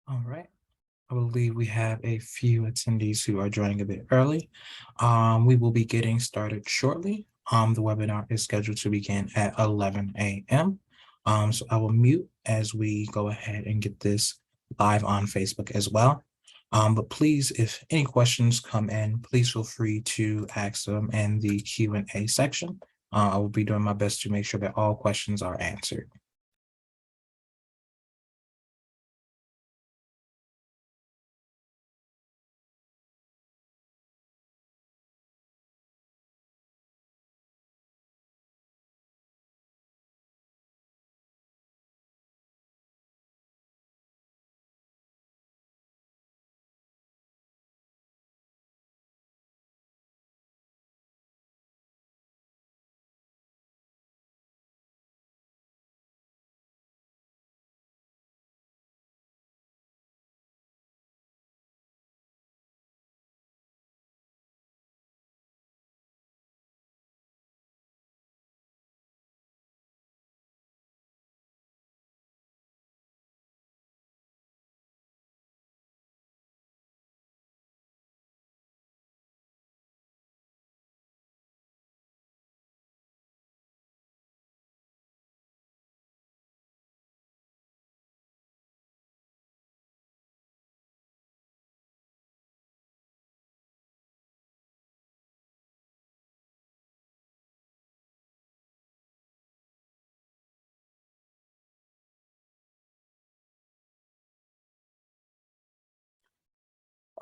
All right. I believe we have a few attendees who are joining a bit early. We will be getting started shortly. The webinar is scheduled to begin at 11 a.m. So I will mute as we go ahead and get this live on Facebook as well. But please, if any questions come in, please feel free to ask them in the Q&A section. I will be doing my best to make sure that all questions are answered.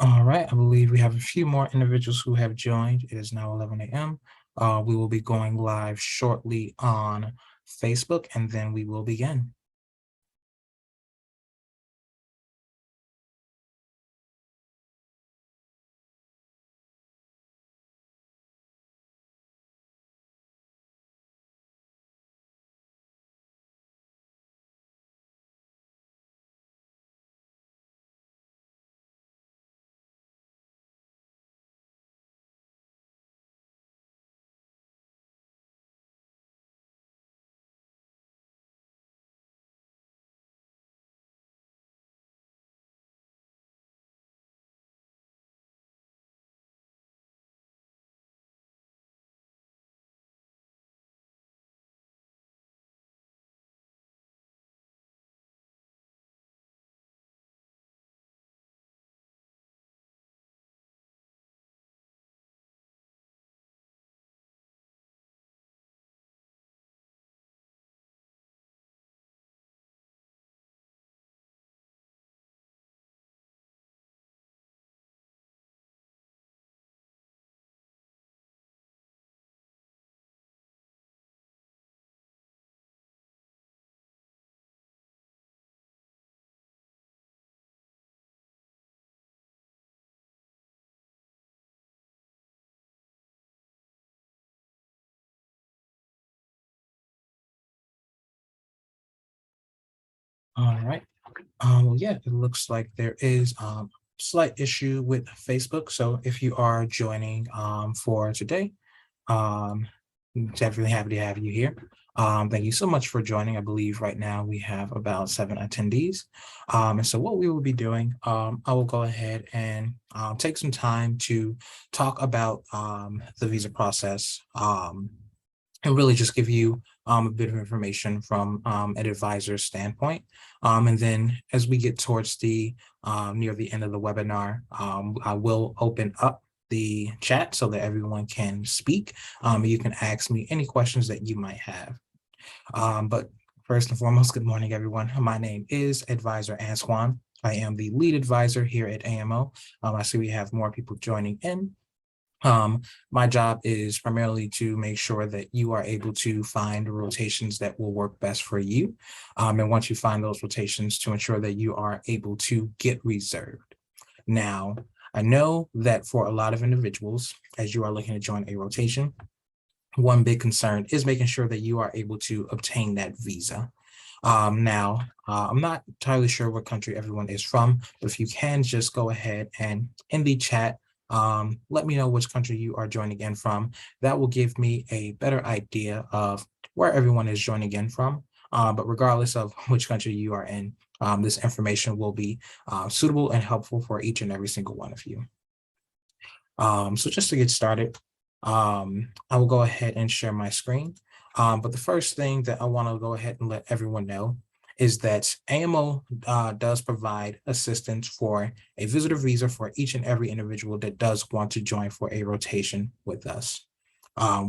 All right, I believe we have a few more individuals who have joined. It is now 11 a.m. We will be going live shortly on Facebook, and then we will begin. All right. Well, yeah, it looks like there is slight issue with Facebook. So if you are joining for today, um, definitely happy to have you here. Thank you so much for joining. I believe right now we have about 7 attendees. And so what we will be doing, I will go ahead and take some time to talk about the visa process and really just give you a bit of information from an advisor's standpoint. And then as we get towards the near the end of the webinar, I will open up the chat so that everyone can speak. You can ask me any questions that you might have. But first and foremost, good morning, everyone. My name is Advisor Antoine. I am the lead advisor here at AMO. I see we have more people joining in. My job is primarily to make sure that you are able to find rotations that will work best for you. And once you find those rotations, to ensure that you are able to get reserved. Now, I know that for a lot of individuals, as you are looking to join a rotation, one big concern is making sure that you are able to obtain that visa. I'm not entirely sure what country everyone is from, but if you can just go ahead and in the chat, let me know which country you are joining in from. That will give me a better idea of where everyone is joining in from. But regardless of which country you are in, this information will be suitable and helpful for each and every single one of you. So just to get started, I will go ahead and share my screen. But the first thing that I want to go ahead and let everyone know is that AMO does provide assistance for a visitor visa for each and every individual that does want to join for a rotation with us.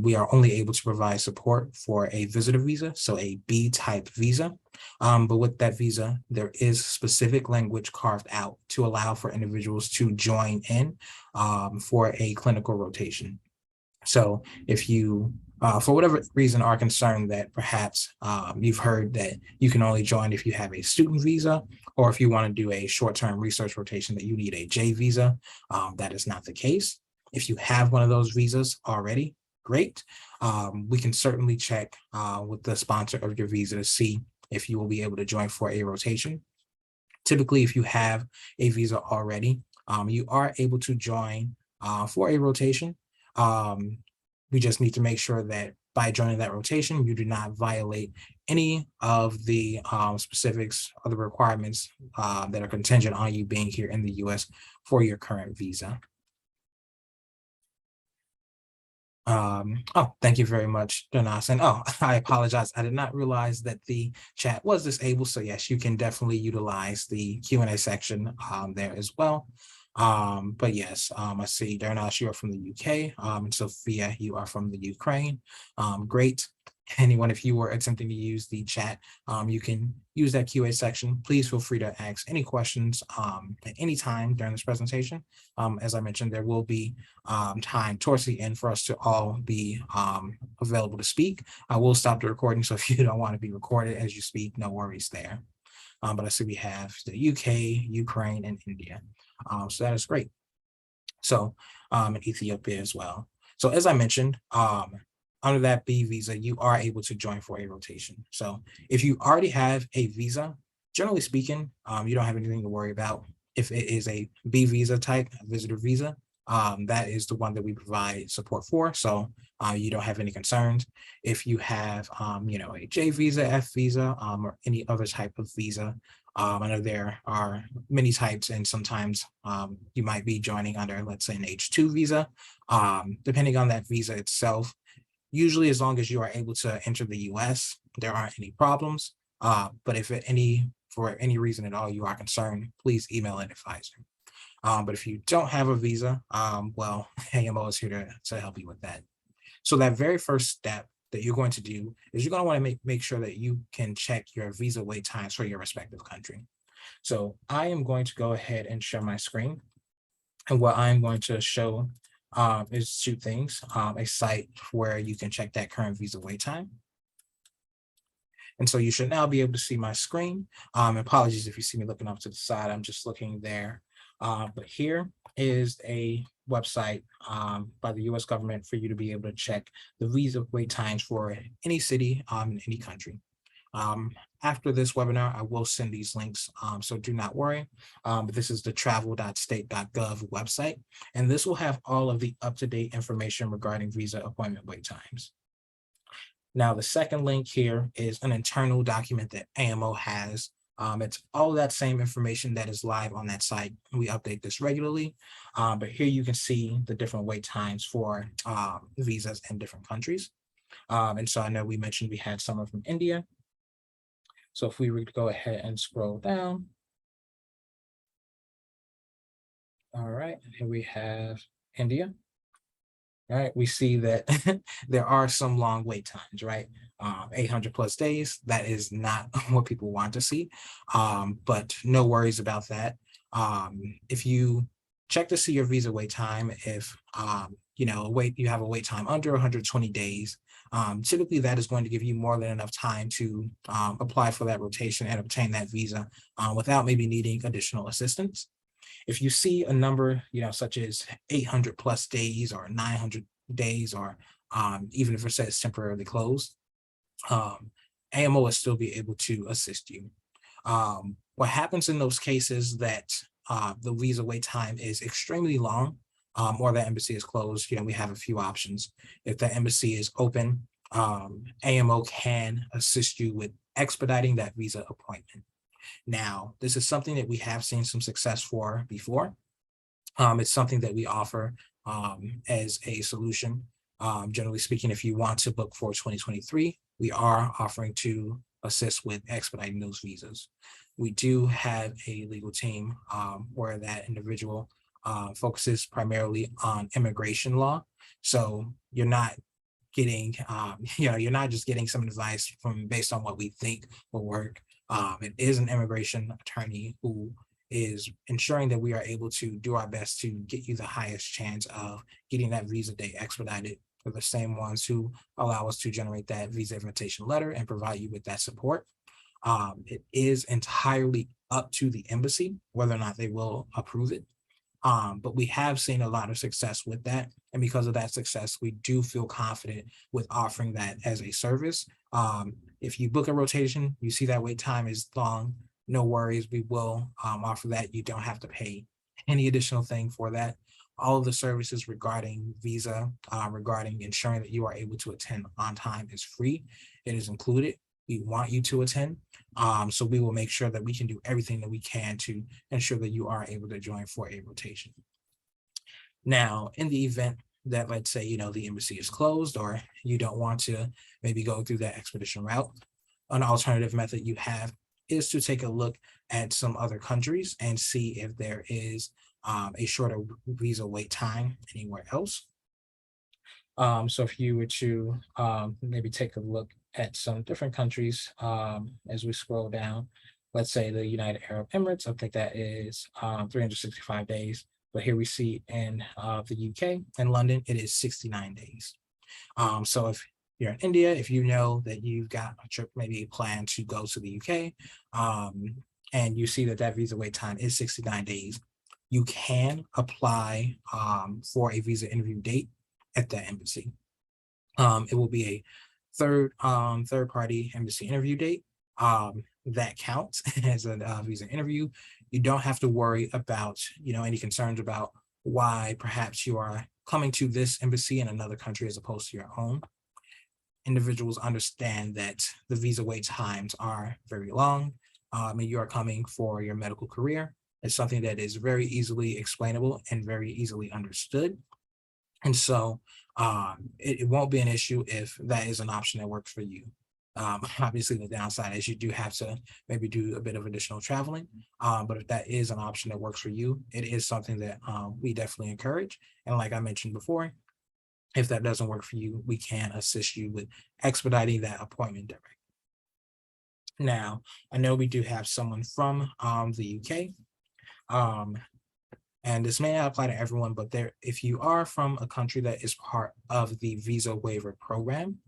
We are only able to provide support for a visitor visa, so a B-type visa. But with that visa, there is specific language carved out to allow for individuals to join in for a clinical rotation. So if you, for whatever reason, are concerned that perhaps you've heard that you can only join if you have a student visa, or if you want to do a short-term research rotation that you need a J visa, that is not the case. If you have one of those visas already, great. We can certainly check with the sponsor of your visa to see if you will be able to join for a rotation. Typically, if you have a visa already, you are able to join for a rotation. We just need to make sure that by joining that rotation, you do not violate any of the specifics or the requirements that are contingent on you being here in the US for your current visa. Oh, thank you very much, Donas. And oh, I apologize. I did not realize that the chat was disabled. So yes, you can definitely utilize the Q&A section there as well. But yes, I see Donas, you are from the UK, and Sophia, you are from the Ukraine. Great. Anyone, if you were attempting to use the chat, you can use that QA section. Please feel free to ask any questions at any time during this presentation. As I mentioned, there will be time towards the end for us to all be available to speak. I will stop the recording, so if you don't want to be recorded as you speak, no worries there. But I see we have the UK, Ukraine, and India. So that is great. So and Ethiopia as well. So as I mentioned, under that B visa, you are able to join for a rotation. So if you already have a visa, generally speaking, you don't have anything to worry about. If it is a B visa type, a visitor visa, that is the one that we provide support for. So you don't have any concerns. If you have, a J visa, F visa, or any other type of visa, I know there are many types, and sometimes you might be joining under, let's say, an H2 visa. Depending on that visa itself, usually as long as you are able to enter the US, there aren't any problems. But if for any reason at all you are concerned, please email an advisor. But if you don't have a visa, well, AMO is here to help you with that. So that very first step that you're going to do is you're going to want to make sure that you can check your visa wait times for your respective country. So I am going to go ahead and share my screen. And what I'm going to show is two things, a site where you can check that current visa wait time. And so you should now be able to see my screen. Apologies if you see me looking off to the side, I'm just looking there. But here is a website by the US government for you to be able to check the visa wait times for any city in any country. After this webinar, I will send these links, so do not worry. But this is the travel.state.gov website, and this will have all of the up-to-date information regarding visa appointment wait times. Now, the second link here is an internal document that AMO has. It's all of that same information that is live on that site. We update this regularly, but here you can see the different wait times for visas in different countries. And so I know we mentioned we had someone from India. So if we were to go ahead and scroll down. All right, here we have India. All right, we see that there are some long wait times, right? 800 plus days, that is not what people want to see, but no worries about that. If you check to see your visa wait time, if you have a wait time under 120 days, typically that is going to give you more than enough time to apply for that rotation and obtain that visa without maybe needing additional assistance. If you see a number, such as 800 plus days or 900 days, or even if it says temporarily closed, AMO will still be able to assist you. What happens in those cases that the visa wait time is extremely long, or the embassy is closed, we have a few options. If the embassy is open, AMO can assist you with expediting that visa appointment. Now, this is something that we have seen some success for before. It's something that we offer as a solution. Generally speaking, if you want to book for 2023, we are offering to assist with expediting those visas. We do have a legal team where that individual focuses primarily on immigration law. So you're not getting, you're not just getting some advice from based on what we think will work. It is an immigration attorney who is ensuring that we are able to do our best to get you the highest chance of getting that visa date expedited. For the same ones who allow us to generate that visa invitation letter and provide you with that support. It is entirely up to the embassy whether or not they will approve it. But we have seen a lot of success with that. And because of that success, we do feel confident with offering that as a service. If you book a rotation, you see that wait time is long, no worries. We will offer that. You don't have to pay any additional thing for that. All of the services regarding visa, regarding ensuring that you are able to attend on time is free. It is included. We want you to attend. So we will make sure that we can do everything that we can to ensure that you are able to join for a rotation. Now, in the event that, let's say, the embassy is closed or you don't want to maybe go through that expedition route, an alternative method you have is to take a look at some other countries and see if there is a shorter visa wait time anywhere else. So if you were to maybe take a look at some different countries as we scroll down, let's say the United Arab Emirates, I think that is 365 days. But here we see in the UK and London, it is 69 days. So if you're in India, if you know that you've got a trip, maybe planned to go to the UK, and you see that that visa wait time is 69 days, you can apply for a visa interview date at that embassy. It will be a third party embassy interview date that counts as a visa interview. You don't have to worry about any concerns about why perhaps you are coming to this embassy in another country as opposed to your own. Individuals understand that the visa wait times are very long, and you are coming for your medical career. It's something that is very easily explainable and very easily understood. And so it won't be an issue if that is an option that works for you. Obviously, the downside is you do have to maybe do a bit of additional traveling. But if that is an option that works for you, it is something that we definitely encourage. And like I mentioned before, if that doesn't work for you, we can assist you with expediting that appointment directly. Now, I know we do have someone from the UK. And this may not apply to everyone, but if you are from a country that is part of the visa waiver program,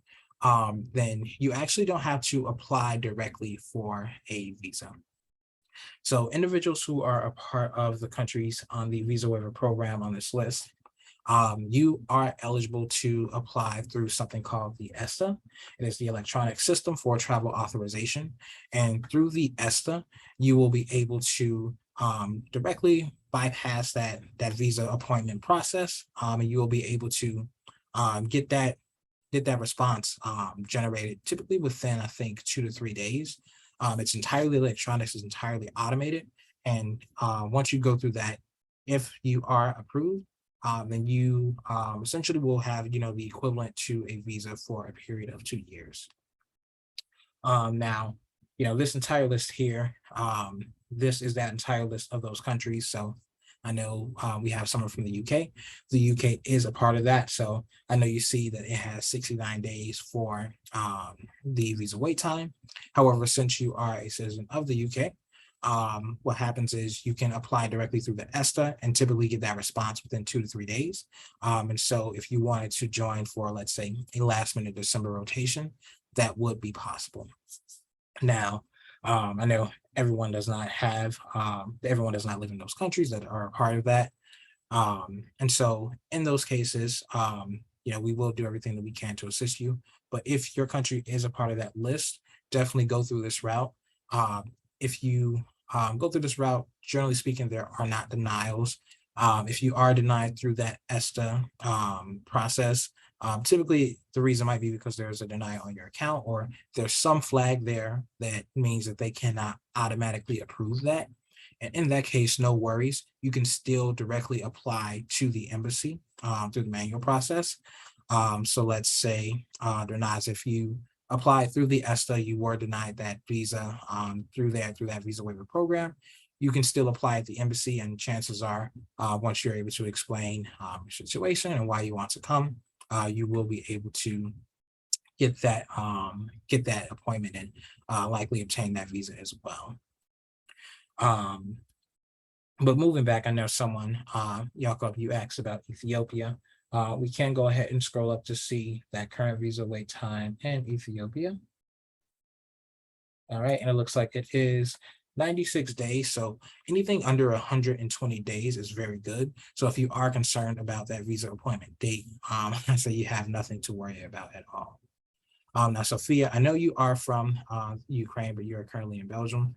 then you actually don't have to apply directly for a visa. So individuals who are a part of the countries on the visa waiver program on this list, you are eligible to apply through something called the ESTA. It is the Electronic System for Travel Authorization. And through the ESTA, you will be able to directly bypass that visa appointment process, and you will be able to get that response generated typically within, I think, 2 to 3 days. It's entirely electronic, it's entirely automated. And once you go through that, if you are approved, then you essentially will have, the equivalent to a visa for a period of 2 years. Now, this entire list here, this is that entire list of those countries. So I know we have someone from the UK. The UK is a part of that. So I know you see that it has 69 days for the visa wait time. However, since you are a citizen of the UK, what happens is you can apply directly through the ESTA and typically get that response within 2 to 3 days. And so if you wanted to join for, let's say, a last minute December rotation, that would be possible. Now, I know everyone does not live in those countries that are a part of that. And so in those cases, we will do everything that we can to assist you. But if your country is a part of that list, definitely go through this route. If you go through this route, generally speaking, there are not denials. If you are denied through that ESTA process, Typically, the reason might be because there's a denial on your account, or there's some flag there that means that they cannot automatically approve that. And in that case, no worries. You can still directly apply to the embassy through the manual process. So let's say, Dernaz, if you applied through the ESTA, you were denied that visa through that visa waiver program, you can still apply at the embassy, and chances are, once you're able to explain your situation and why you want to come, you will be able to get that appointment and likely obtain that visa as well. But moving back, I know someone, Jakob, you asked about Ethiopia. We can go ahead and scroll up to see that current visa wait time in Ethiopia. All right, and it looks like it is 96 days. So anything under 120 days is very good. So if you are concerned about that visa appointment date, I say you have nothing to worry about at all. Now, Sophia, I know you are from Ukraine, but you're currently in Belgium.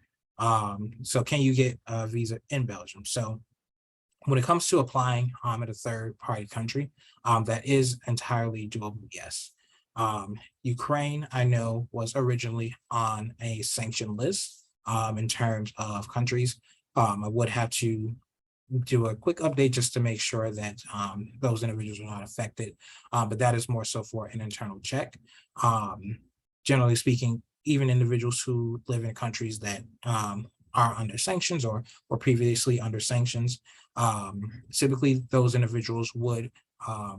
So can you get a visa in Belgium? So when it comes to applying at a third party country, that is entirely doable, yes. Ukraine, I know, was originally on a sanctioned list in terms of countries. I would have to do a quick update just to make sure that those individuals are not affected, but that is more so for an internal check. Generally speaking, even individuals who live in countries that are under sanctions or previously under sanctions, typically those individuals would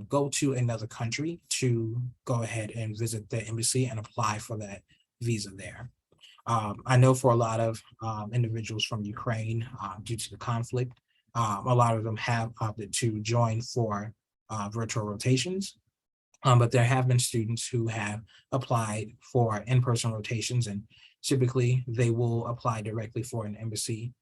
go to another country to go ahead and visit the embassy and apply for that visa there. I know for a lot of individuals from Ukraine, due to the conflict, a lot of them have opted to join for virtual rotations. But there have been students who have applied for in-person rotations, and typically they will apply directly for an embassy,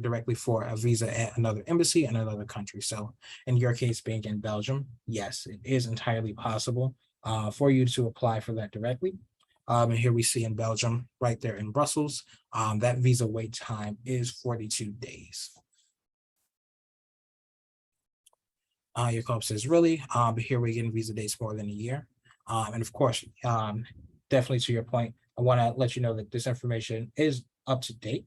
directly for a visa at another embassy in another country. So in your case, being in Belgium, yes, it is entirely possible for you to apply for that directly. And here we see in Belgium, right there in Brussels, that visa wait time is 42 days. Jacob says, really? But here we're getting visa dates more than a year. And of course, definitely to your point, I want to let you know that this information is up to date.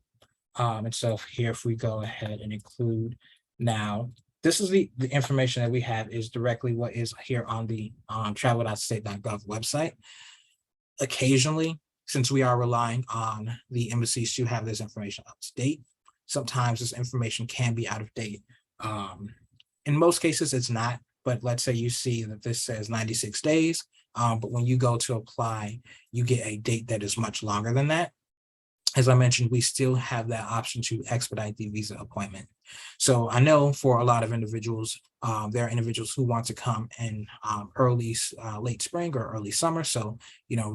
And so here, if we go ahead and include now, this is the information that we have is directly what is here on the travel.state.gov website. Occasionally, since we are relying on the embassies to have this information up to date, sometimes this information can be out of date. In most cases, it's not, but let's say you see that this says 96 days, but when you go to apply, you get a date that is much longer than that. As I mentioned, we still have that option to expedite the visa appointment. So I know for a lot of individuals, there are individuals who want to come in late spring or early summer. So,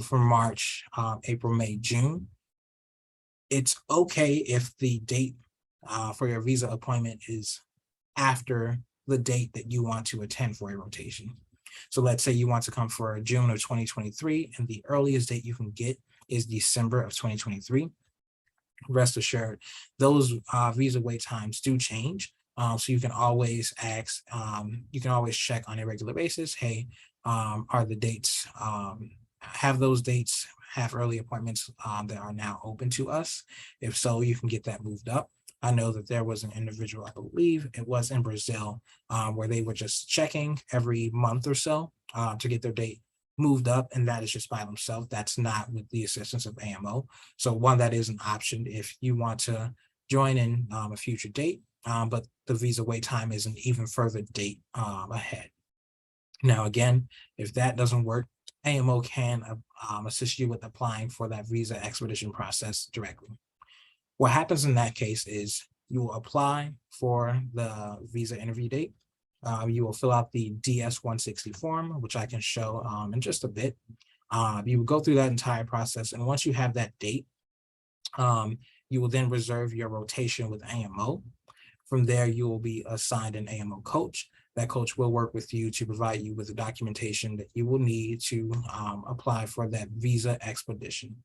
from March, April, May, June, it's okay if the date for your visa appointment is after the date that you want to attend for a rotation. So let's say you want to come for June of 2023, and the earliest date you can get is December of 2023. Rest assured, those visa wait times do change. So you can always ask, you can always check on a regular basis, hey, are the dates, have those dates have early appointments that are now open to us? If so, you can get that moved up. I know that there was an individual, I believe it was in Brazil, where they were just checking every month or so to get their date moved up, and that is just by themselves. That's not with the assistance of AMO. So one, that is an option if you want to join in a future date, but the visa wait time is an even further date ahead. Now, again, if that doesn't work, AMO can assist you with applying for that visa expedition process directly. What happens in that case is you will apply for the visa interview date. You will fill out the DS-160 form, which I can show in just a bit. You will go through that entire process, and once you have that date, you will then reserve your rotation with AMO. From there, you will be assigned an AMO coach. That coach will work with you to provide you with the documentation that you will need to apply for that visa expedition.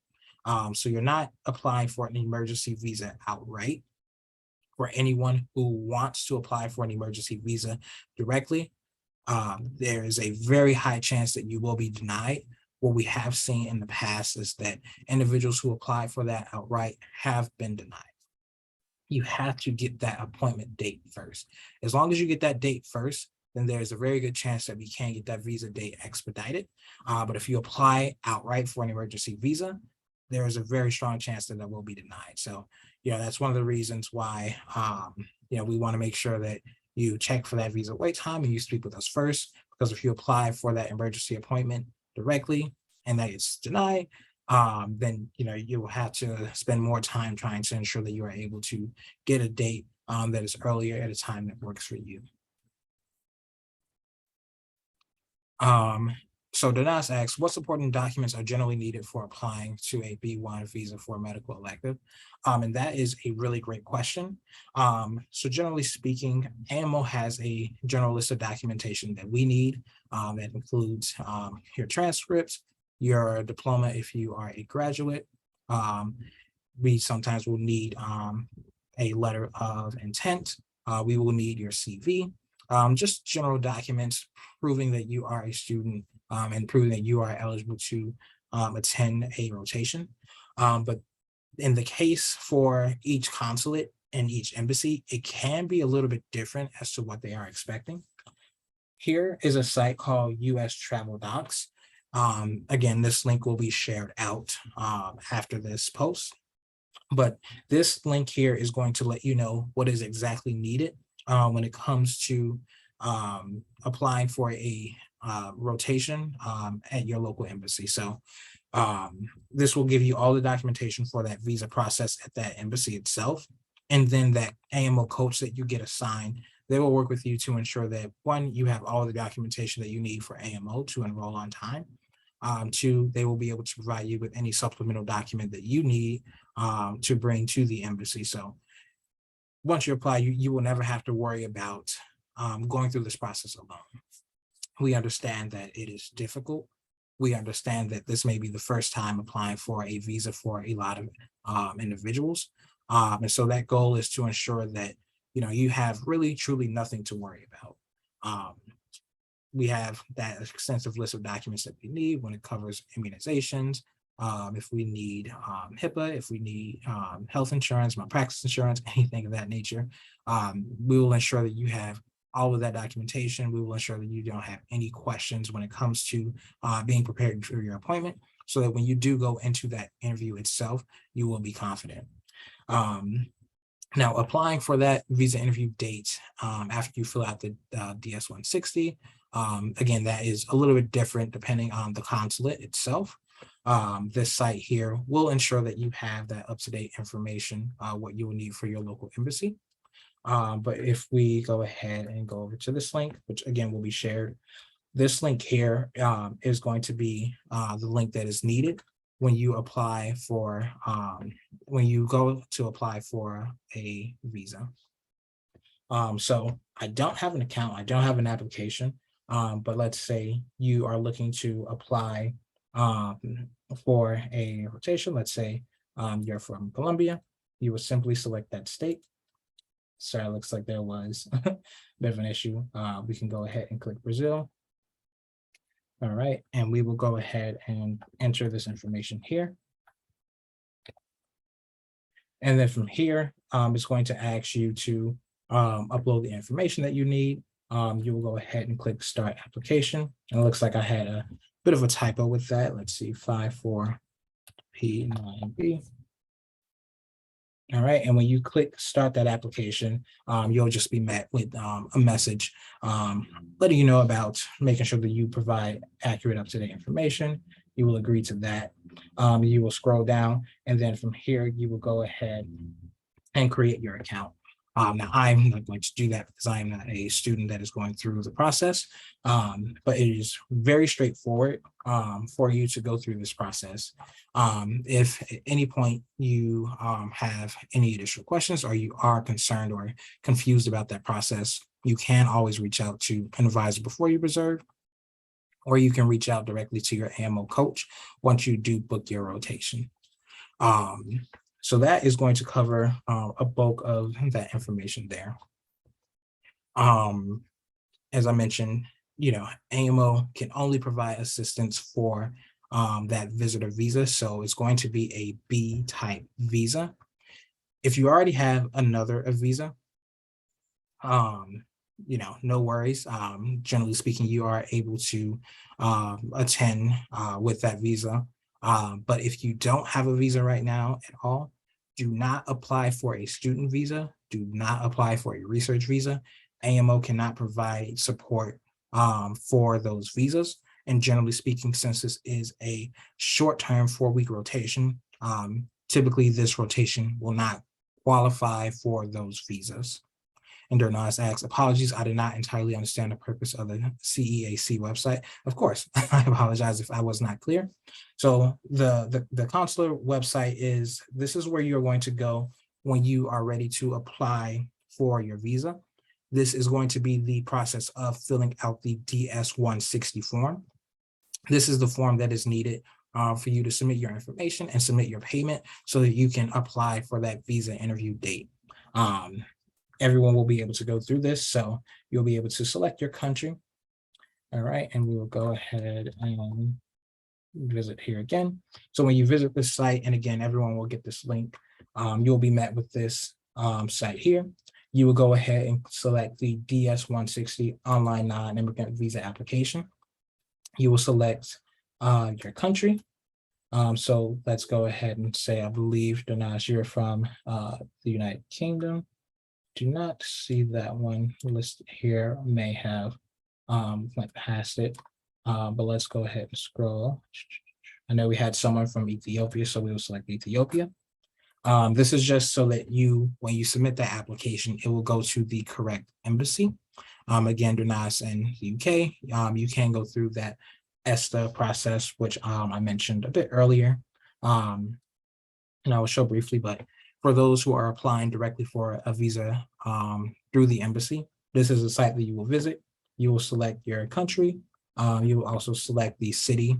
So you're not applying for an emergency visa outright. For anyone who wants to apply for an emergency visa directly, there is a very high chance that you will be denied. What we have seen in the past is that individuals who apply for that outright have been denied. You have to get that appointment date first. As long as you get that date first, then there's a very good chance that we can get that visa date expedited. But if you apply outright for an emergency visa, there is a very strong chance that will be denied. So, that's one of the reasons why, we want to make sure that you check for that visa wait time and you speak with us first, because if you apply for that emergency appointment directly and that it's denied, then you will have to spend more time trying to ensure that you are able to get a date that is earlier at a time that works for you. So Danas asks, what supporting documents are generally needed for applying to a B1 visa for a medical elective? And that is a really great question. So generally speaking, AMO has a general list of documentation that we need. That includes your transcripts, your diploma if you are a graduate. We sometimes will need a letter of intent. We will need your CV. Just general documents proving that you are a student and proving that you are eligible to attend a rotation. But in the case for each consulate and each embassy, it can be a little bit different as to what they are expecting. Here is a site called US Travel Docs. Again, this link will be shared out after this post. But this link here is going to let you know what is exactly needed when it comes to applying for a rotation at your local embassy. So this will give you all the documentation for that visa process at that embassy itself. And then that AMO coach that you get assigned, they will work with you to ensure that, one, you have all the documentation that you need for AMO to enroll on time. Two, they will be able to provide you with any supplemental document that you need to bring to the embassy. So once you apply, you will never have to worry about going through this process alone. We understand that it is difficult. We understand that this may be the first time applying for a visa for a lot of individuals. And so that goal is to ensure that, you have really, truly nothing to worry about. We have that extensive list of documents that we need when it covers immunizations, if we need HIPAA, if we need health insurance, malpractice insurance, anything of that nature. We will ensure that you have all of that documentation. We will ensure that you don't have any questions when it comes to being prepared for your appointment, so that when you do go into that interview itself, you will be confident. Now, applying for that visa interview date after you fill out the DS-160, again, that is a little bit different depending on the consulate itself. This site here will ensure that you have that up-to-date information, what you will need for your local embassy. But if we go ahead and go over to this link, which again will be shared, this link here is going to be the link that is needed when you apply for, when you go to apply for a visa. So I don't have an account, I don't have an application, but let's say you are looking to apply for a rotation. Let's say you're from Colombia. You would simply select that state. Sorry, it looks like there was a bit of an issue. We can go ahead and click Brazil. All right, and we will go ahead and enter this information here. And then from here, it's going to ask you to upload the information that you need. You will go ahead and click Start Application. And it looks like I had a bit of a typo with that. Let's see, 54P9B. All right, and when you click Start that application, you'll just be met with a message letting you know about making sure that you provide accurate, up-to-date information. You will agree to that. You will scroll down, and then from here, you will go ahead and create your account. Now, I'm not going to do that because I'm not a student that is going through the process, but it is very straightforward for you to go through this process. If at any point you have any additional questions, or you are concerned or confused about that process, you can always reach out to an advisor before you reserve, or you can reach out directly to your AMO coach once you do book your rotation. So that is going to cover a bulk of that information there. As I mentioned, AMO can only provide assistance for that visitor visa. So it's going to be a B type visa. If you already have another visa, no worries. Generally speaking, you are able to attend with that visa. But if you don't have a visa right now at all, do not apply for a student visa. Do not apply for a research visa. AMO cannot provide support for those visas. And generally speaking, since this is a short-term 4-week rotation, typically this rotation will not qualify for those visas. And Dernas asks, apologies, I did not entirely understand the purpose of the CEAC website. Of course, I apologize if I was not clear. So the consular website this is where you're going to go when you are ready to apply for your visa. This is going to be the process of filling out the DS-160 form. This is the form that is needed for you to submit your information and submit your payment so that you can apply for that visa interview date. Everyone will be able to go through this. So you'll be able to select your country. All right. And we will go ahead and visit here again. So when you visit this site, and again, everyone will get this link, you'll be met with this site here. You will go ahead and select the DS-160 online non-immigrant visa application. You will select your country. So let's go ahead and say, I believe, Donash, you're from the United Kingdom. Do not see that one listed here, may have went past it, but let's go ahead and scroll. I know we had someone from Ethiopia, so we will select Ethiopia. This is just so that when you submit that application, it will go to the correct embassy. Again, Dunas in the UK, you can go through that ESTA process, which I mentioned a bit earlier, and I will show briefly, but for those who are applying directly for a visa through the embassy, this is a site that you will visit. You will select your country. You will also select the city.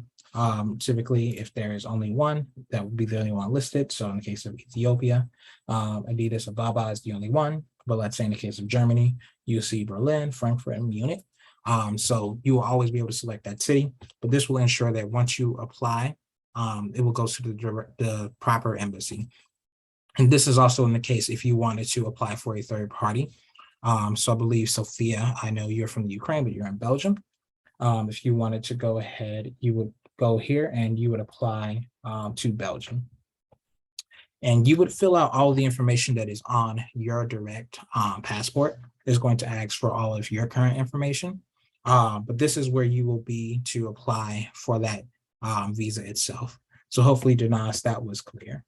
Typically, if there is only one, that would be the only one listed. So in the case of Ethiopia, Addis Ababa is the only one. But let's say in the case of Germany, you see Berlin, Frankfurt, and Munich. So you will always be able to select that city. But this will ensure that once you apply, it will go to the proper embassy. And this is also in the case if you wanted to apply for a third party. So I believe, Sophia, I know you're from the Ukraine, but you're in Belgium. If you wanted to go ahead, you would go here and you would apply to Belgium. And you would fill out all the information that is on your direct passport. It's going to ask for all of your current information. But this is where you will be to apply for that visa itself. So hopefully, Dinas, that was clear.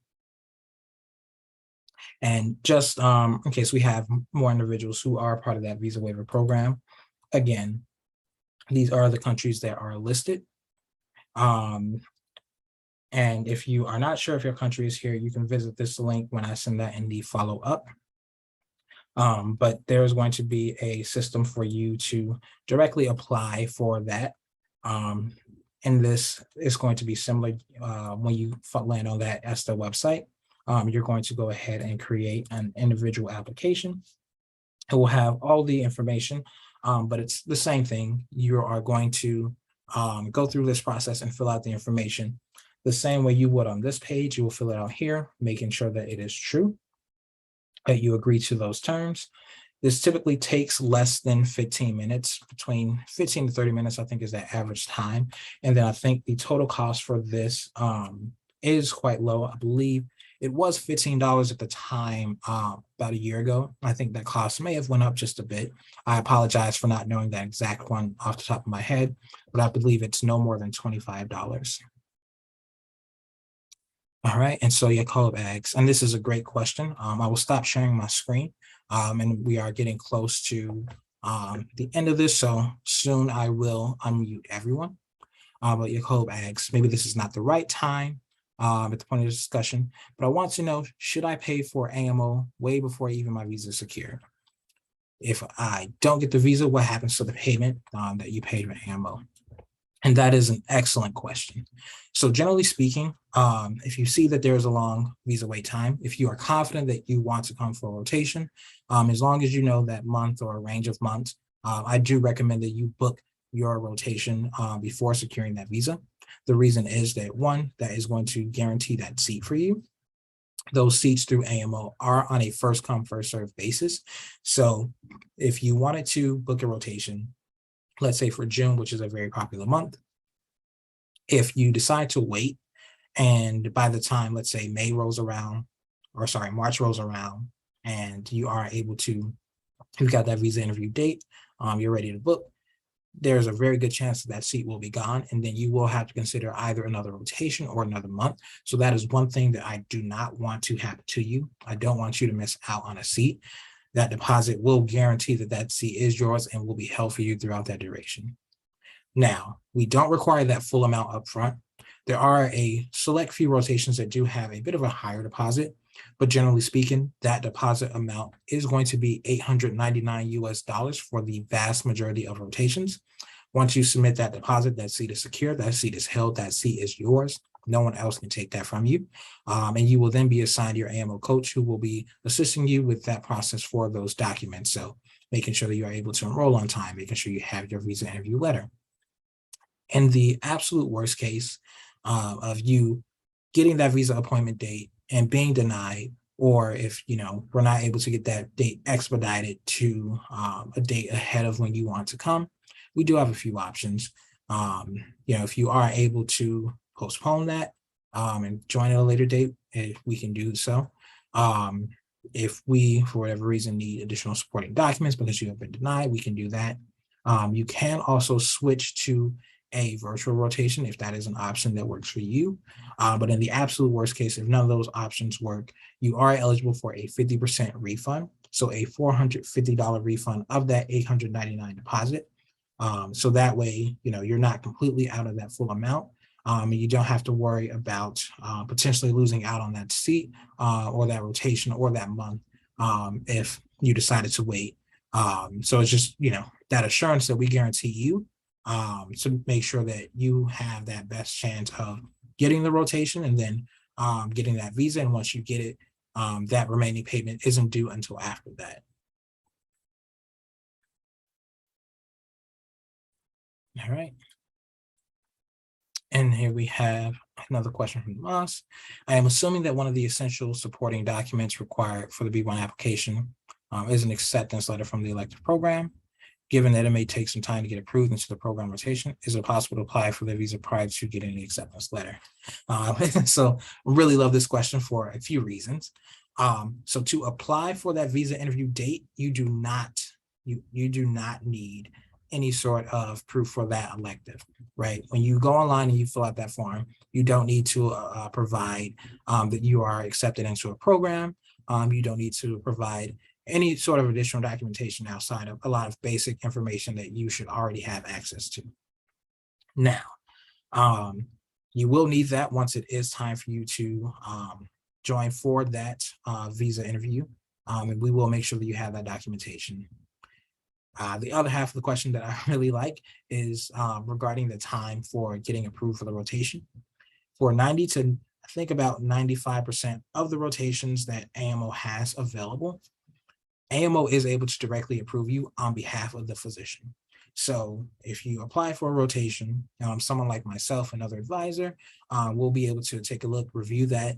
And just in case we have more individuals who are part of that visa waiver program, again, these are the countries that are listed. And if you are not sure if your country is here, you can visit this link when I send that in the follow-up. But there's going to be a system for you to directly apply for that. And this is going to be similar when you land on that ESTA website. You're going to go ahead and create an individual application. It will have all the information, but it's the same thing. You are going to go through this process and fill out the information the same way you would on this page. You will fill it out here, making sure that it is true, that you agree to those terms. This typically takes less than 15 minutes, between 15 to 30 minutes, I think is that average time. And then I think the total cost for this is quite low. I believe it was $15 at the time about a year ago. I think that cost may have went up just a bit. I apologize for not knowing that exact one off the top of my head, but I believe it's no more than $25. All right, and so Jacob asks, and this is a great question. I will stop sharing my screen, and we are getting close to the end of this, so soon I will unmute everyone. But Jacob asks, maybe this is not the right time at the point of discussion, but I want to know, should I pay for AMO way before even my visa is secured? If I don't get the visa, what happens to the payment that you paid for AMO? And that is an excellent question. So generally speaking, if you see that there is a long visa wait time, if you are confident that you want to come for a rotation, as long as you know that month or a range of months, I do recommend that you book your rotation before securing that visa. The reason is that, one, that is going to guarantee that seat for you. Those seats through AMO are on a first come, first served basis. So if you wanted to book a rotation, let's say for June, which is a very popular month, if you decide to wait, and by the time, let's say March rolls around, and you've got that visa interview date, you're ready to book, there's a very good chance that seat will be gone, and then you will have to consider either another rotation or another month. So that is one thing that I do not want to happen to you. I don't want you to miss out on a seat. That deposit will guarantee that that seat is yours and will be held for you throughout that duration. Now, we don't require that full amount upfront. There are a select few rotations that do have a bit of a higher deposit, but generally speaking, that deposit amount is going to be $899 for the vast majority of rotations. Once you submit that deposit, that seat is secure, that seat is held, that seat is yours. No one else can take that from you. And you will then be assigned your AMO coach who will be assisting you with that process for those documents. So making sure that you are able to enroll on time, making sure you have your visa interview letter. In the absolute worst case of you getting that visa appointment date and being denied, or if we're not able to get that date expedited to a date ahead of when you want to come, we do have a few options. If you are able to postpone that and join at a later date, we can do so. If we, for whatever reason, need additional supporting documents because you have been denied, we can do that. You can also switch to a virtual rotation if that is an option that works for you. But in the absolute worst case, if none of those options work, you are eligible for a 50% refund. So a $450 refund of that $899 deposit. So that way, you're not completely out of that full amount. And you don't have to worry about potentially losing out on that seat or that rotation or that month if you decided to wait. So it's just, that assurance that we guarantee you to make sure that you have that best chance of getting the rotation and then getting that visa. And once you get it, that remaining payment isn't due until after that. All right. And here we have another question from Moss. I am assuming that one of the essential supporting documents required for the B1 application is an acceptance letter from the elective program. Given that it may take some time to get approved into the program rotation, is it possible to apply for the visa prior to getting the acceptance letter? So really love this question for a few reasons. So to apply for that visa interview date, you do not need any sort of proof for that elective, right? When you go online and you fill out that form, you don't need to provide that you are accepted into a program. You don't need to provide any sort of additional documentation outside of a lot of basic information that you should already have access to. Now, you will need that once it is time for you to join for that visa interview, and we will make sure that you have that documentation. The other half of the question that I really like is regarding the time for getting approved for the rotation. For 90 to, I think about 95% of the rotations that AMO has available, AMO is able to directly approve you on behalf of the physician. So if you apply for a rotation, someone like myself, another advisor, will be able to take a look, review that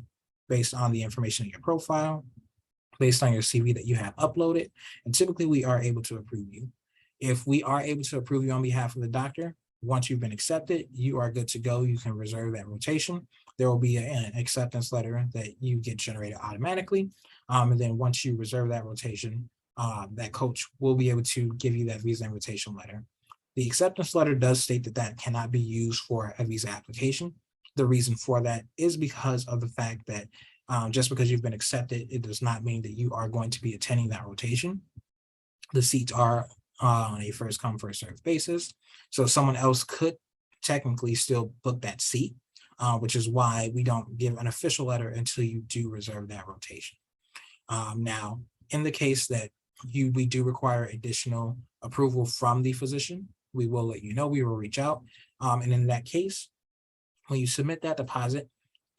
based on the information in your profile, based on your CV that you have uploaded, and typically we are able to approve you. If we are able to approve you on behalf of the doctor, once you've been accepted, you are good to go. You can reserve that rotation. There will be an acceptance letter that you get generated automatically. And then once you reserve that rotation, that coach will be able to give you that visa invitation letter. The acceptance letter does state that that cannot be used for a visa application. The reason for that is because of the fact that just because you've been accepted, it does not mean that you are going to be attending that rotation. The seats are on a first come, first served basis. So someone else could technically still book that seat, which is why we don't give an official letter until you do reserve that rotation. Now, in the case that we do require additional approval from the physician, we will let you know, we will reach out. And in that case, when you submit that deposit,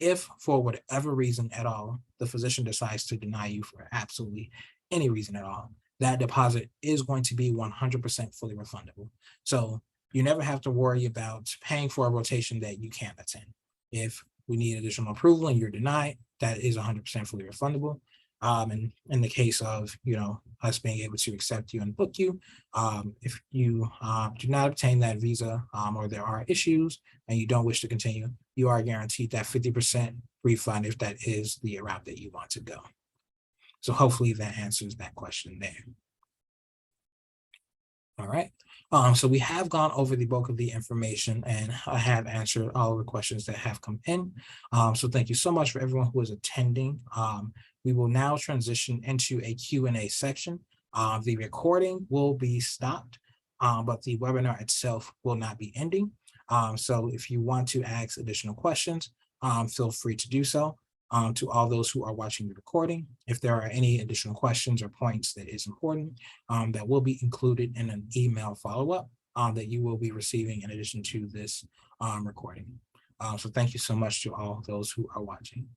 if for whatever reason at all, the physician decides to deny you for absolutely any reason at all, that deposit is going to be 100% fully refundable. So you never have to worry about paying for a rotation that you can't attend. If we need additional approval and you're denied, that is 100% fully refundable. And in the case of, us being able to accept you and book you, if you do not obtain that visa, or there are issues and you don't wish to continue, you are guaranteed that 50% refund if that is the route that you want to go. So hopefully that answers that question there. All right. So we have gone over the bulk of the information, and I have answered all of the questions that have come in. So thank you so much for everyone who is attending. We will now transition into a Q&A section. The recording will be stopped, but the webinar itself will not be ending. So if you want to ask additional questions, feel free to do so. To all those who are watching the recording, if there are any additional questions or points that is important, that will be included in an email follow-up that you will be receiving in addition to this recording. So thank you so much to all those who are watching.